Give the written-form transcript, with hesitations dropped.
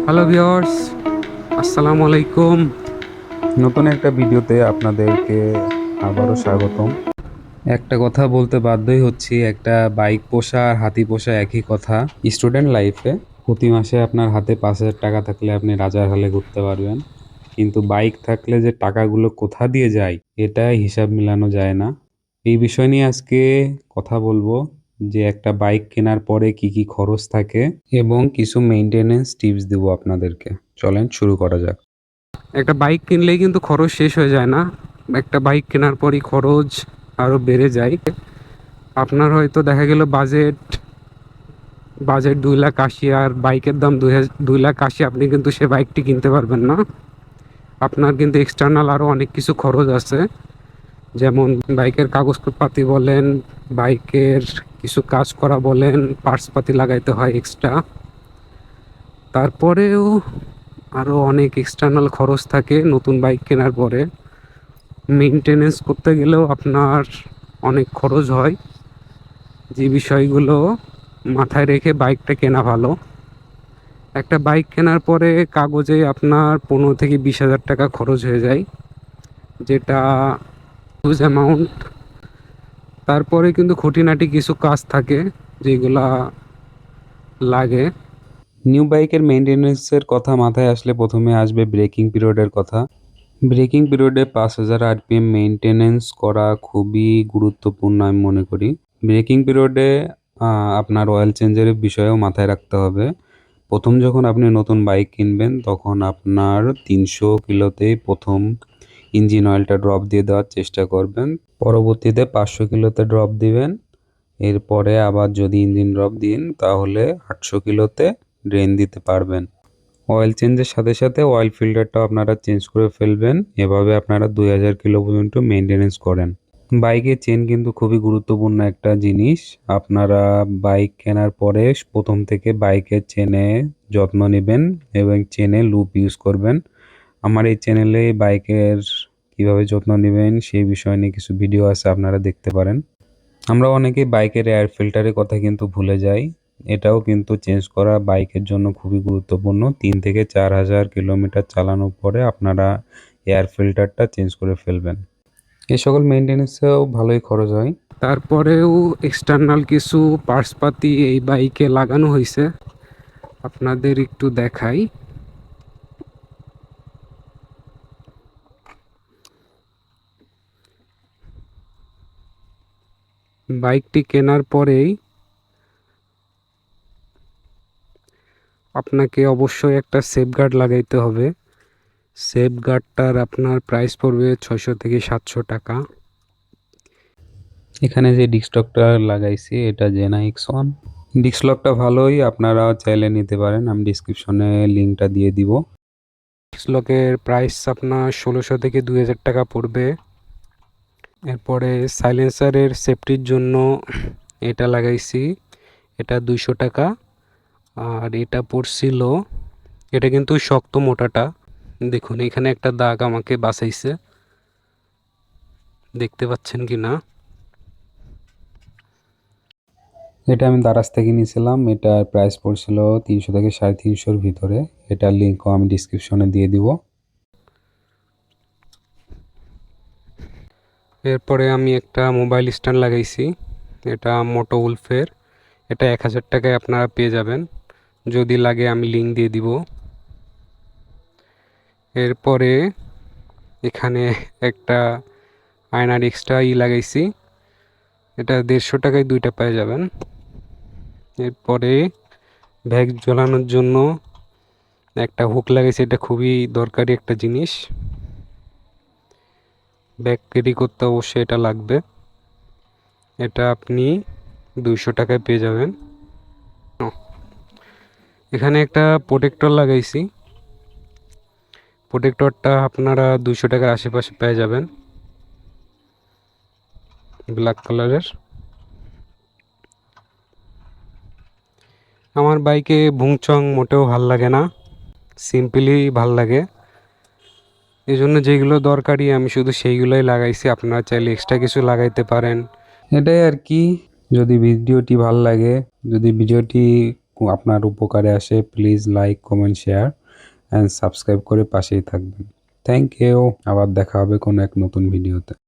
Hello viewers, আসসালামু আলাইকুম। নতুন একটা ভিডিওতে আপনাদেরকে আবারও স্বাগতম। একটা কথা বলতে বাধ্যই হচ্ছি, একটা বাইক পোষা আর হাতি পোষা একই কথা। স্টুডেন্ট লাইফে প্রতি মাসে আপনার হাতে 5,000 টাকা থাকলে আপনি রাজার হালে ঘুরতে পারবেন, কিন্তু বাইক থাকলে যে টাকাগুলো কোথা দিয়ে যায় এটা হিসাব মিলানো যায় না। এই বিষয় নিয়ে আজকে কথা বলবো যে একটা বাইক কেনার পরে কি কি খরচ থাকে এবং কিছু মেইনটেনেন্স টিপস দিব আপনাদেরকে। চলেন শুরু করা যাক। একটা বাইক কিনলেই কিন্তু খরচ শেষ হয়ে যায় না। একটা বাইক কেনার পরই খরচ আরও বেড়ে যায়। আপনার হয়তো দেখা গেল বাজেট বাজেট 2,80,000 আর বাইকের দাম 2,80,000, আপনি কিন্তু সে বাইকটি কিনতে পারবেন না। আপনার কিন্তু এক্সটার্নাল আরও অনেক কিছু খরচ আছে, যেমন বাইকের কাগজপাতি বলেন, বাইকের কিছু কাজ করা বলেন, পার্টসপাতি লাগাইতে হয় এক্সট্রা। তারপরেও আরও অনেক এক্সটার্নাল খরচ থাকে নতুন বাইক কেনার পরে। মেনটেনেন্স করতে গেলেও আপনার অনেক খরচ হয়, যে বিষয়গুলো মাথায় রেখে বাইকটা কেনা ভালো। একটা বাইক কেনার পরে কাগজে আপনার 15,000 থেকে 20,000 টাকা খরচ হয়ে যায়, যেটা হিউজ অ্যামাউন্ট। তারপরে কিন্তু খুঁটিনাটি কিছু কাজ থাকে যেগুলা লাগে। নিউ বাইকের মেইনটেনেন্সের কথা মাথায় আসলে প্রথমে আসবে ব্রেকিং পিরিয়ডের কথা। ব্রেকিং পিরিয়ডে 5,000 RPM মেইনটেনেন্স করা খুবই গুরুত্বপূর্ণ আমি মনে করি। ব্রেকিং পিরিয়ডে আপনার অয়েল চেঞ্জের বিষয়েও মাথায় রাখতে হবে। প্রথম যখন আপনি নতুন বাইক কিনবেন তখন আপনার 300 কিলোতেই প্রথম ইঞ্জিন অয়েলটা ড্রপ দিয়ে দেওয়ার চেষ্টা করবেন। পরবর্তীতে 500 কিলোতে ড্রপ দিবেন। এরপরে আবার যদি ইঞ্জিন ড্রপ দিন তাহলে 800 কিলোতে ড্রেন দিতে পারবেন। অয়েল চেঞ্জের সাথে সাথে অয়েল ফিল্টারটাও আপনারা চেঞ্জ করে ফেলবেন। এভাবে আপনারা 2,000 কিলো পর্যন্ত মেনটেনেন্স করেন। বাইকের চেন কিন্তু খুবই গুরুত্বপূর্ণ একটা জিনিস। আপনারা বাইক কেনার পরে প্রথম থেকে বাইকের চেনে যত্ন নেবেন এবং চেনে লুপ ইউজ করবেন। আমার এই চ্যানেলে বাইকের কিভাবে যত্ন নেবেন সেই বিষয় নিয়ে কিছু ভিডিও আছে, আপনারা দেখতে পারেন। আমরা অনেকেই বাইকের এয়ার ফিল্টারের কথা কিন্তু ভুলে যাই। এটাও কিন্তু চেঞ্জ করা বাইকের জন্য খুবই গুরুত্বপূর্ণ। 3 থেকে 4,000 কিলোমিটার চালানোর পরে আপনারা এয়ার ফিল্টারটা চেঞ্জ করে ফেলবেন। এই সকল মেনটেন্যান্সেও ভালোই খরচ হয়। তারপরেও এক্সটার্নাল কিছু পার্টসপাতি এই বাইকে লাগানো হয়েছে, আপনাদের একটু দেখাই। বাইকটি কেনার পরেই আপনাকে অবশ্যই একটা সেফগার্ড লাগাইতে হবে। সেফগার্ডটার আপনার প্রাইস পড়বে 600 থেকে 700 টাকা। এখানে যে ডিস্কলকটা লাগাইছি এটা জেনা X1। ডিস্কলকটা ভালোই, আপনারা চাইলে নিতে পারেন। আমি ডিসক্রিপশনে লিঙ্কটা দিয়ে দিব। ডিস্কলকের প্রাইস আপনার 1,600 থেকে 2,000 টাকা পড়বে। এরপরে সাইলেন্সারের সেফটির জন্য এটা লাগাইছি, এটা 200 টাকা। আর এটা পড়ছিল, এটা কিন্তু শক্ত মোটাটা। দেখুন এখানে একটা দাগ আমাকে বাঁচাইছে, দেখতে পাচ্ছেন কি না। এটা আমি দারাজ থেকে নিয়েছিলাম। এটার প্রাইস পড়ছিল 300 থেকে 350-র ভিতরে। এটার লিঙ্কও আমি ডিসক্রিপশনে দিয়ে দিব। এরপরে আমি একটা মোবাইল স্ট্যান্ড লাগাইছি, এটা মোটো উলফের। এটা 1,000 টাকায় আপনারা পেয়ে যাবেন, যদি লাগে আমি লিঙ্ক দিয়ে দিব। এরপরে এখানে একটা আয়নার এক্সট্রা লাগাইছি, এটা 150 টাকায় দুইটা পেয়ে যাবেন। এরপরে ব্যাগ ঝোলানোর জন্য একটা হুক লাগাইছি, এটা খুবই দরকারি একটা জিনিস। ব্যাগ ক্যারি করতে অবশ্যই এটা লাগবে। এটা আপনি 200 টাকায় পেয়ে যাবেন। এখানে একটা প্রোটেক্টর লাগাইছি, প্রোটেক্টরটা আপনারা 200 টাকার আশেপাশে পেয়ে যাবেন, ব্ল্যাক কালারের। আমার বাইকে ভুংচং মোটেও ভাল লাগে না, সিম্পলি ভাল লাগে। এই জন্য যেগুলো দরকারি আমি শুধু সেইগুলোই লাগাইছি, আপনারা চাইলে এক্সট্রা কিছু লাগাইতে পারেন। এটাই আর কি। যদি ভিডিওটি ভালো লাগে, যদি ভিডিওটি আপনার উপকারে আসে please like comment share and subscribe করে পাশেই থাকবেন। Thank you. আবার দেখা হবে কোনো এক নতুন ভিডিওতে।